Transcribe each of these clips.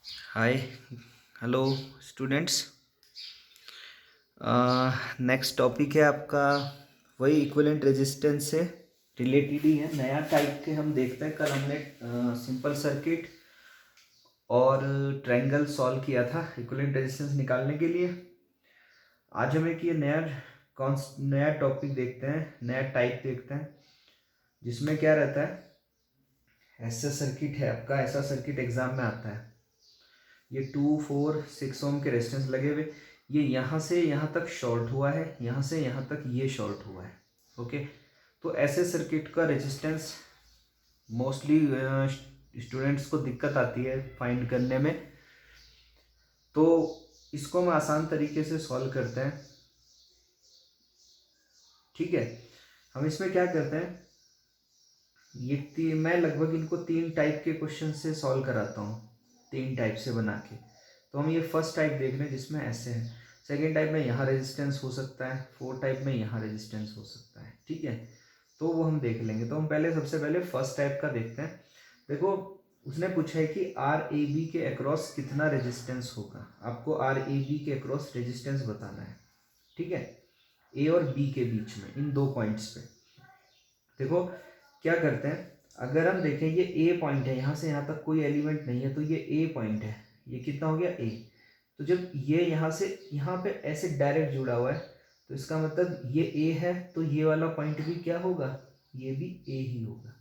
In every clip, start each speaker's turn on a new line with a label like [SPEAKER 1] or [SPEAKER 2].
[SPEAKER 1] Hi hello students. Next topic है आपका वही इक्विवेलेंट रेजिस्टेंस से रिलेटेड ही है। नया टाइप के हम देखते हैं। कल हमने सिंपल सर्किट और ट्रायंगल सॉल्व किया था इक्विवेलेंट रेजिस्टेंस निकालने के लिए। आज हम एक ये नया टॉपिक देखते हैं, नया टाइप देखते हैं, जिसमें क्या रहता है। ऐसा सर्किट है आपका, ऐसा सर्किट एग्जाम में आता है। ये 2, 4, 6 ओम के रेजिस्टेंस लगे हुए, ये यहाँ से यहाँ तक शॉर्ट हुआ है, यहाँ से यहाँ तक ये शॉर्ट हुआ है। ओके, तो ऐसे सर्किट का रेजिस्टेंस मोस्टली स्टूडेंट्स को दिक्कत आती है फाइंड करने में। तो इसको हम आसान तरीके से सॉल्व करते हैं। ठीक है, हम इसमें क्या करते हैं, मैं लगभग इनको 3 टाइप के क्वेश्चन से सॉल्व कराता हूँ, 3 टाइप से बना के। तो हम ये फर्स्ट टाइप देख रहे हैं जिसमें ऐसे है, सेकेंड टाइप में यहाँ रेजिस्टेंस हो सकता है, फोर्थ टाइप में यहाँ रेजिस्टेंस हो सकता है। ठीक है, तो वो हम देख लेंगे। तो हम सबसे पहले फर्स्ट टाइप का देखते हैं। देखो, उसने पूछा है कि आर ए बी के अक्रॉस कितना रेजिस्टेंस होगा। आपको आर ए बी के अक्रॉस रेजिस्टेंस बताना है। ठीक है, ए और बी के बीच में इन 2 पॉइंट्स पे। देखो क्या करते हैं, अगर हम देखें ये ए पॉइंट है, यहाँ से यहाँ तक कोई एलिमेंट नहीं है, तो ये ए पॉइंट है। ये कितना हो गया, ए। तो जब ये यहाँ से यहाँ पे ऐसे डायरेक्ट जुड़ा हुआ है, तो इसका मतलब ये ए है, तो ये वाला पॉइंट भी क्या होगा, ये भी ए ही होगा।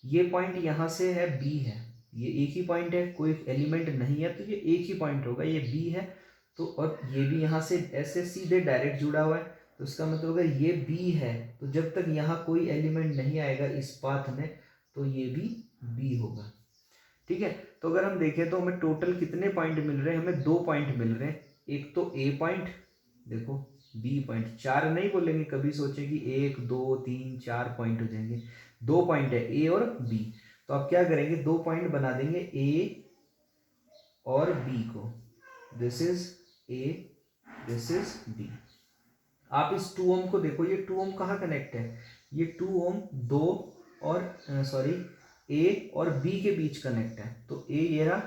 [SPEAKER 1] ये पॉइंट यहाँ से है, बी है, ये एक ही पॉइंट है, कोई एलिमेंट नहीं है, तो ये एक ही पॉइंट होगा, ये बी है। तो और ये भी यहाँ से ऐसे सीधे डायरेक्ट जुड़ा हुआ है, तो इसका मतलब अगर ये बी है, तो जब तक यहाँ कोई एलिमेंट नहीं आएगा इस पाथ में, तो ये भी बी होगा। ठीक है, तो अगर हम देखें तो हमें टोटल कितने पॉइंट मिल रहे हैं, हमें 2 पॉइंट मिल रहे हैं। एक तो ए पॉइंट, देखो बी पॉइंट, 4 नहीं बोलेंगे कभी, सोचे कि 1, 2, 3, 4 पॉइंट हो जाएंगे। 2 पॉइंट है, ए और बी। तो आप क्या करेंगे, 2 पॉइंट बना देंगे ए और बी को। This is A, this is B. आप इस 2 ओम को देखो, ये 2 ओम कहाँ कनेक्ट है, ये 2 ओम दो और सॉरी ए और बी के बीच कनेक्ट है। तो ए ये रहा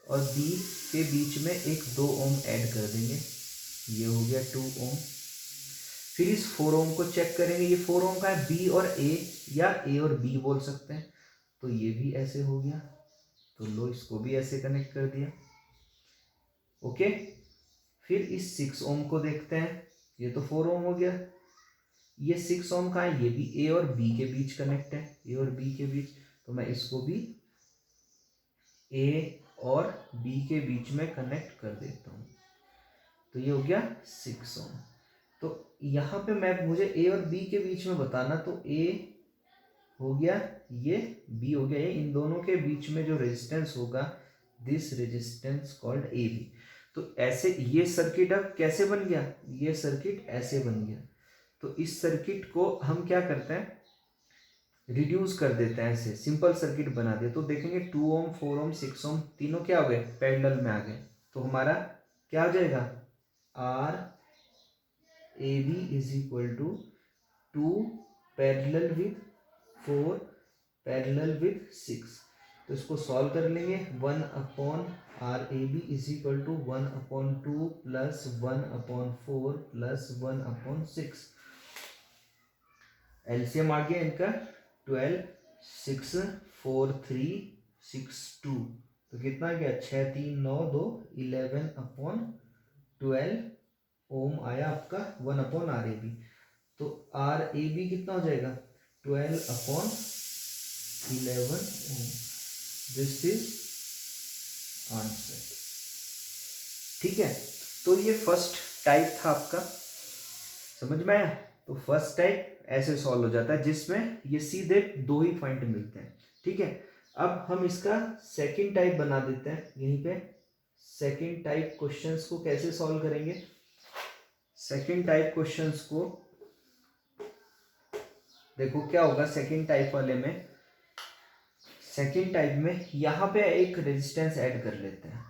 [SPEAKER 1] और बी के बीच में एक 2 ओम ऐड कर देंगे, ये हो गया 2 ओम। फिर इस 4 ओम को चेक करेंगे, ये 4 ओम का है, बी और ए या ए और बी बोल सकते हैं। तो ये भी ऐसे हो गया, तो लो इसको भी ऐसे कनेक्ट कर दिया। ओके, फिर इस 6 ओम को देखते हैं, ये तो 4 ओम हो गया। ये 6 ओम का है, ये भी ए और बी के बीच कनेक्ट है, ए और बी के बीच। तो मैं इसको भी ए और बी के बीच में कनेक्ट कर देता हूँ। तो ये हो गया 6 ओम। तो यहाँ पे मुझे ए और बी के बीच में बताना, तो ए हो गया, ये बी हो गया, ये इन दोनों के बीच में जो रेजिस्टेंस होगा, this resistance called A B. तो ऐसे ये सर्किट अब कैसे बन गया, ये सर्किट ऐसे बन गया। तो इस सर्किट को हम क्या करते हैं, रिड्यूस कर देते हैं, ऐसे सिंपल सर्किट बना दिया। तो देखेंगे 2 ओम, 4 ओम, 6 ओम तीनों क्या हो गए, पैरेलल में आ गए। तो हमारा क्या हो जाएगा, R A B is equal to 2 parallel with 4 parallel with 6। तो इसको सॉल्व कर लेंगे। 1 R A B is equal to 1/2 plus 1/4 plus 1/6। LCM आ गया इनका 12, 6, 4, 3, 6, 2। तो कितना गया, 6, 3, 9, 2, 11/12 ओम आया आपका 1/RAB। तो आर ए बी कितना हो जाएगा, 12/11 ओम। This is answer. ठीक है, तो ये फर्स्ट टाइप था आपका, समझ में आया। तो फर्स्ट टाइप ऐसे सॉल्व हो जाता है, जिसमें ये सीधे 2 ही पॉइंट मिलते हैं। ठीक है, अब हम इसका सेकंड टाइप बना देते हैं यहीं पे। सेकंड टाइप क्वेश्चंस को कैसे सॉल्व करेंगे, सेकंड टाइप क्वेश्चंस को देखो क्या होगा। सेकंड टाइप वाले में, सेकंड टाइप में यहां पे एक रेजिस्टेंस ऐड कर लेते हैं।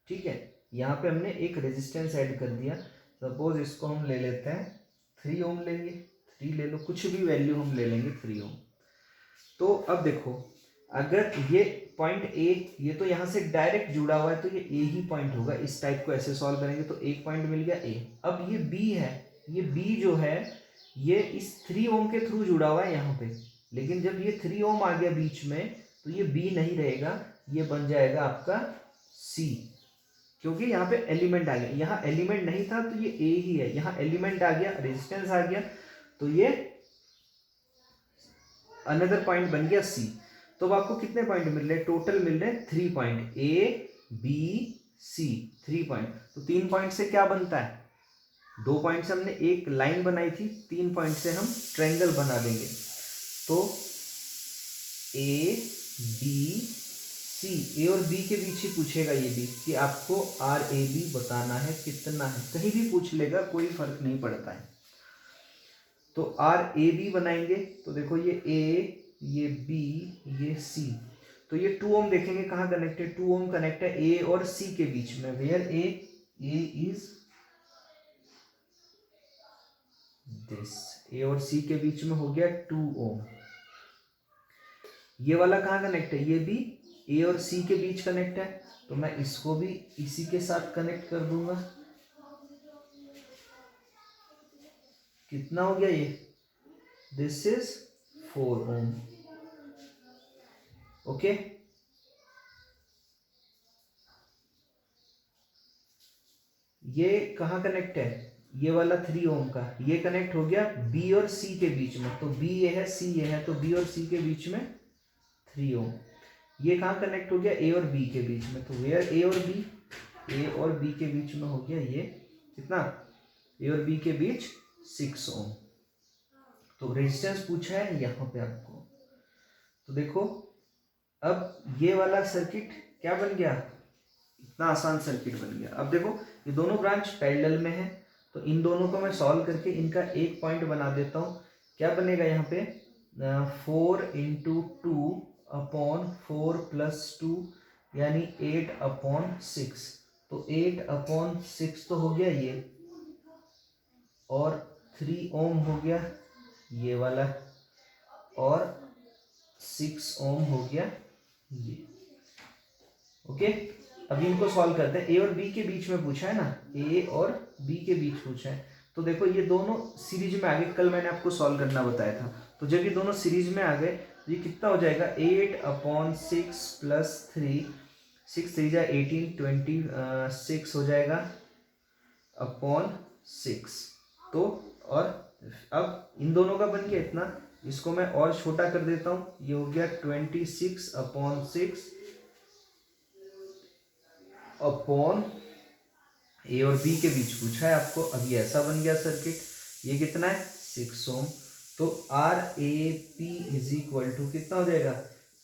[SPEAKER 1] ठीक है, यहाँ पे हमने एक रेजिस्टेंस ऐड कर दिया। सपोज इसको हम ले लेते हैं 3 ओम लेंगे, 3 ले लो, कुछ भी वैल्यू हम ले लेंगे 3 ओम। तो अब देखो, अगर ये पॉइंट ए, ये तो यहाँ से डायरेक्ट जुड़ा हुआ है तो ये ए ही पॉइंट होगा। इस टाइप को ऐसे सॉल्व करेंगे तो एक पॉइंट मिल गया ए। अब ये बी है, ये बी जो है ये इस 3 ओम के थ्रू जुड़ा हुआ है यहाँ पे, लेकिन जब ये 3 ओम आ गया बीच में तो ये बी नहीं रहेगा, ये बन जाएगा आपका सी, क्योंकि यहाँ पे एलिमेंट आ गया। यहाँ एलिमेंट नहीं था तो ये ए ही है, यहाँ एलिमेंट आ गया, रेजिस्टेंस आ गया, तो ये अनदर पॉइंट बन गया सी। तो अब आपको कितने पॉइंट मिल रहे हैं? टोटल मिल रहे हैं 3 point, A B C, 3 point. तो 3 पॉइंट से क्या बनता है? 2 पॉइंट से हमने एक लाइन बनाई थी, 3 पॉइंट से हम ट्रायंगल बना देंगे। तो ए बी सी, ए और बी के बीच ही पूछेगा ये भी कि आपको आर ए बी बताना है कितना है, कहीं भी पूछ लेगा, कोई फर्क नहीं पड़ता है। तो आर ए बी बनाएंगे तो देखो ये ए, ये बी, ये सी, तो ये 2 ओम देखेंगे कहाँ कनेक्टेड, 2 ओम कनेक्ट है ए और सी के बीच में, वेयर ए इज दिस, ए और सी के बीच में हो गया 2 ओम। ये वाला कहाँ कनेक्ट है? ये भी ए और सी के बीच कनेक्ट है, तो मैं इसको भी इसी के साथ कनेक्ट कर दूंगा। कितना हो गया ये? This is 4 Om. ओके, ये कहाँ कनेक्ट है? ये वाला 3 ओम का, ये कनेक्ट हो गया बी और सी के बीच में, तो बी ये है, सी ये है, तो बी और सी के बीच में 3 ओम। ये कहाँ कनेक्ट हो गया? ए और बी के बीच में, तो वेयर ए और बी, ए और बी के बीच में हो गया ये कितना? ए और बी के बीच 6 ओम। तो रेजिस्टेंस पूछा है यहाँ पे आपको, तो देखो अब ये वाला सर्किट क्या बन गया? इतना आसान सर्किट बन गया। अब देखो ये दोनों ब्रांच पैरेलल में है, तो इन दोनों को मैं सॉल्व करके इनका एक पॉइंट बना देता हूँ। क्या बनेगा यहाँ पे? 4 इंटू 2 अपॉन 4 प्लस 2 यानी 8 अपॉन 6, तो 8 अपॉन 6 तो हो गया ये, और 3 ओम हो गया ये वाला, और 6 ओम हो गया ये। ओके, अभी इनको सॉल्व करते हैं। ए और बी के बीच में पूछा है ना, ए और बी के बीच पूछा है, तो देखो ये दोनों सीरीज में आ गए। कल मैंने आपको सॉल्व करना बताया था, तो जब ये दोनों सीरीज में आ गए तो ये कितना हो जाएगा? 8 अपॉन 6 प्लस 3, 6 3 जा 18, 26 हो जाएगा अपॉन 6। तो और अब इन दोनों का बन गया इतना, इसको मैं और छोटा कर देता हूँ, ये हो गया 26 अपॉन 6 अपॉन ए और बी के बीच पूछा है आपको। अब ये ऐसा बन गया सर्किट, ये कितना है? 6 ओम। तो R A P is equal to कितना हो जाएगा?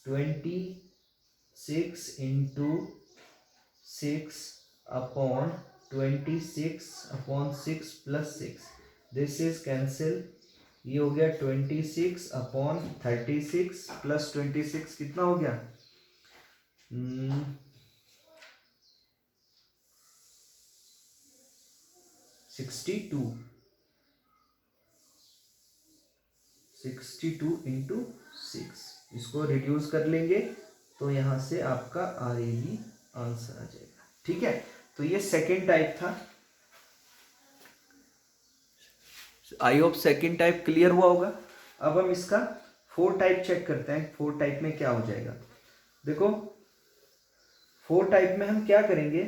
[SPEAKER 1] 26 into 6 upon 26 upon 6 plus 6, this is cancel, ये हो गया 26 अपॉन 36 प्लस 26 कितना हो गया? 62, 62 इंटू 6, इसको रिड्यूस कर लेंगे तो यहाँ से आपका आर ए बी आंसर आ जाएगा। ठीक है, तो ये सेकेंड टाइप था। I hope second type clear हुआ होगा। अब हम इसका 4 टाइप चेक करते हैं, 4 टाइप में क्या हो जाएगा। देखो 4 टाइप में हम क्या करेंगे,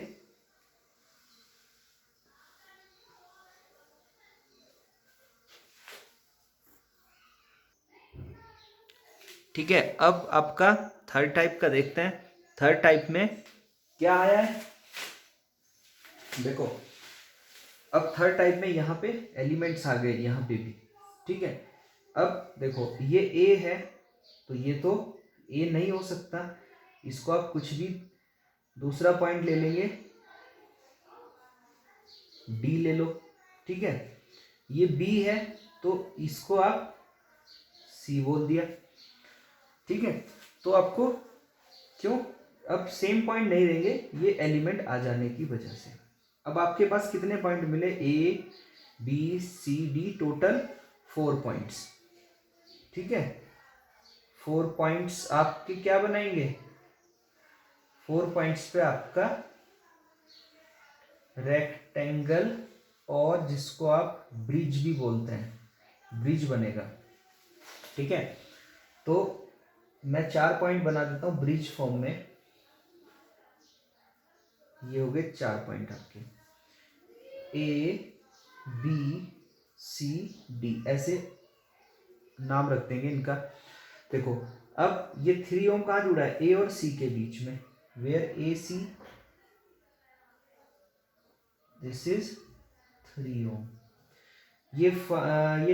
[SPEAKER 1] ठीक है। अब आपका थर्ड टाइप का देखते हैं। थर्ड टाइप में क्या आया है, देखो अब थर्ड टाइप में यहाँ पे एलिमेंट्स आ गए यहाँ पे भी, ठीक है। अब देखो ये ए है, तो ये तो ए नहीं हो सकता, इसको आप कुछ भी दूसरा पॉइंट ले लेंगे, डी ले लो, ठीक है। ये बी है तो इसको आप सी बोल दिया, ठीक है। तो आपको क्यों अब सेम पॉइंट नहीं देंगे, ये एलिमेंट आ जाने की वजह से। अब आपके पास कितने पॉइंट मिले? A B C D, total 4 points, ठीक है। 4 पॉइंट्स आपके क्या बनाएंगे, 4 पॉइंट्स पे आपका रेक्टेंगल, और जिसको आप ब्रिज भी बोलते हैं, ब्रिज बनेगा। ठीक है, तो मैं 4 पॉइंट बना देता हूं ब्रिज फॉर्म में। ये हो गए 4 पॉइंट आपके, ए बी सी डी, ऐसे नाम रख देंगे इनका। देखो अब ये 3 ओम कहाँ जुड़ा है, ए और सी के बीच में, where A C, this is 3 ohm. ये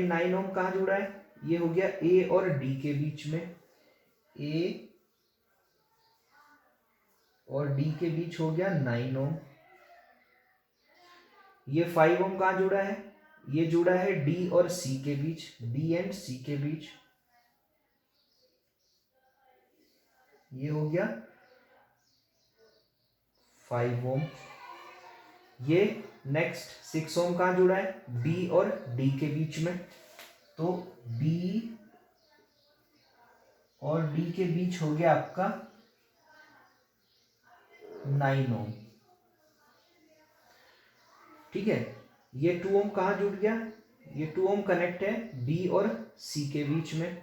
[SPEAKER 1] 9 ओम कहाँ जुड़ा है, ये हो गया ए और डी के बीच में, ए और डी के बीच हो गया 9 ओम। ये 5 ओम कहाँ जुड़ा है, ये जुड़ा है डी और सी के बीच, डी एंड सी के बीच, ये हो गया 5 ओम। ये नेक्स्ट 6 ओम कहाँ जुड़ा है, बी और डी के बीच में, तो बी और डी के बीच हो गया आपका 9 ओम। ठीक है, ये 2 ओम कहाँ जुड़ गया, ये 2 ओम कनेक्ट है बी और सी के बीच में,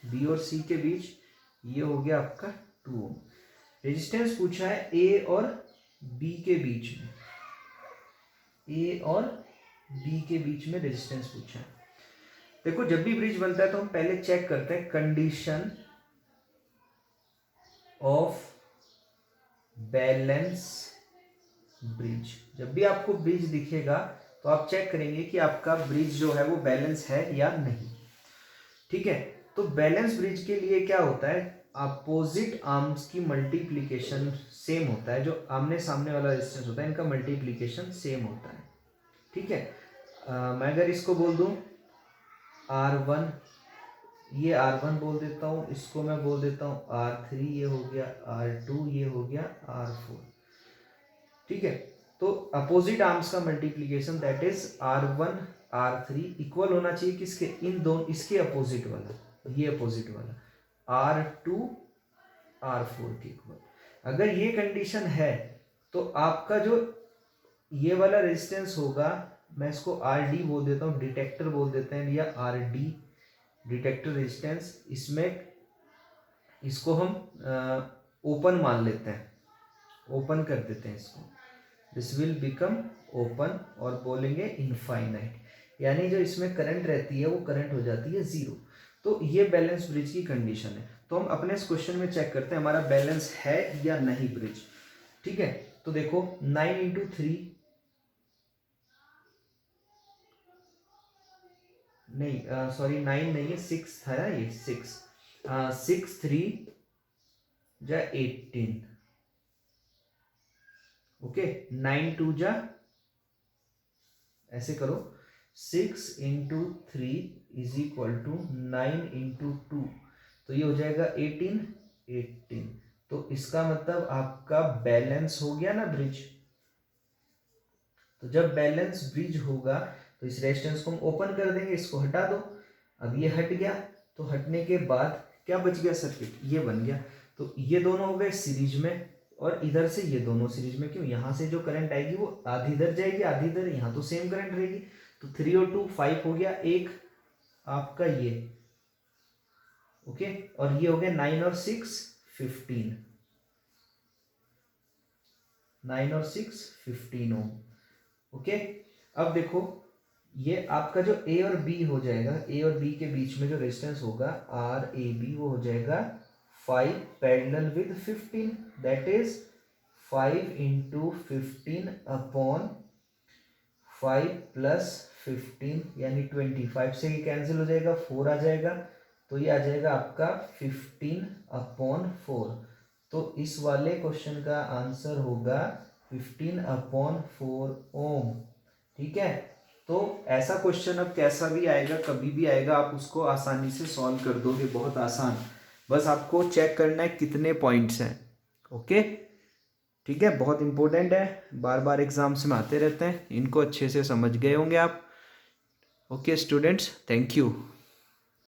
[SPEAKER 1] बी और सी के बीच, ये हो गया आपका 2 ओम। रेजिस्टेंस पूछा है ए और बी के बीच में, ए और बी के बीच में रेजिस्टेंस पूछा है। देखो जब भी ब्रिज बनता है तो हम पहले चेक करते हैं कंडीशन ऑफ बैलेंस ब्रिज। जब भी आपको ब्रिज दिखेगा तो आप चेक करेंगे कि आपका ब्रिज जो है वो बैलेंस है या नहीं। ठीक है, तो बैलेंस ब्रिज के लिए क्या होता है, अपोजिट आर्म्स की मल्टीप्लीकेशन सेम होता है, जो आमने सामने वाला रेजिस्टेंस होता है इनका मल्टीप्लीकेशन सेम होता है। ठीक है, मैं अगर इसको बोल दूं R1, ये R1 बोल देता हूँ, इसको मैं बोल देता हूँ R3, ये हो गया R2, ये हो गया R4। ठीक है, तो अपोजिट आर्म्स का multiplication that is R1 R3 equal होना चाहिए किसके, इन दोनों, इसके अपोजिट वाला, ये अपोजिट वाला R2 R4 के इक्वल। अगर ये कंडीशन है तो आपका जो ये वाला रेजिस्टेंस होगा, मैं इसको RD बोल देता हूँ, डिटेक्टर बोल देते हैं, या RD डिटेक्टर रेजिस्टेंस, इसमें इसको हम ओपन मान लेते हैं, ओपन कर देते हैं इसको, दिस विल बिकम ओपन, और बोलेंगे इनफाइनाइट, यानी जो इसमें करंट रहती है वो करंट हो जाती है 0। तो ये बैलेंस ब्रिज की कंडीशन है। तो हम अपने इस क्वेश्चन में चेक करते हैं हमारा बैलेंस है या नहीं ब्रिज। ठीक है, तो देखो 9 इंटू 3, नहीं सॉरी 9 नहीं है, 6 था ना, ये 6 3 जा 18, ओके, 9 2 जा, ऐसे करो, 6 into 3 is equal to 9 into 2, तो ये हो जाएगा 18। तो इसका मतलब आपका बैलेंस हो गया ना ब्रिज। तो जब बैलेंस ब्रिज होगा तो इस रेजिस्टेंस को हम ओपन कर देंगे, इसको हटा दो। अब ये हट गया, तो हटने के बाद क्या बच गया, सर्किट ये बन गया। तो ये दोनों हो गए सीरीज में, और इधर से ये दोनों सीरीज में। क्यों, यहाँ से जो करंट आएगी वो आधी इधर जाएगी आधी इधर, यहाँ तो सेम करंट रहेगी। तो 3 और 2 5 हो गया, एक आपका ये, ओके, और ये हो गया 9 और 6 15, 9 और 6 15 ओम। ओके, अब देखो ये आपका जो ए और बी हो जाएगा, ए और बी के बीच में जो रेजिस्टेंस होगा RAB, वो हो जाएगा 5 parallel with 15, that is 5 into 15 upon 5 plus 15, यानी 25 से ये कैंसिल हो जाएगा, 4 आ जाएगा, तो ये आ जाएगा आपका 15 अपॉन 4। तो इस वाले क्वेश्चन का आंसर होगा 15 अपॉन 4 ओम। ठीक है, तो ऐसा क्वेश्चन अब कैसा भी आएगा, कभी भी आएगा, आप उसको आसानी से सॉल्व कर दोगे, बहुत आसान। बस आपको चेक करना है कितने पॉइंट्स हैं। ओके, ठीक है, बहुत इंपॉर्टेंट है, बार बार एग्जाम्स में आते रहते हैं, इनको अच्छे से समझ गए होंगे आप। Okay students, thank you.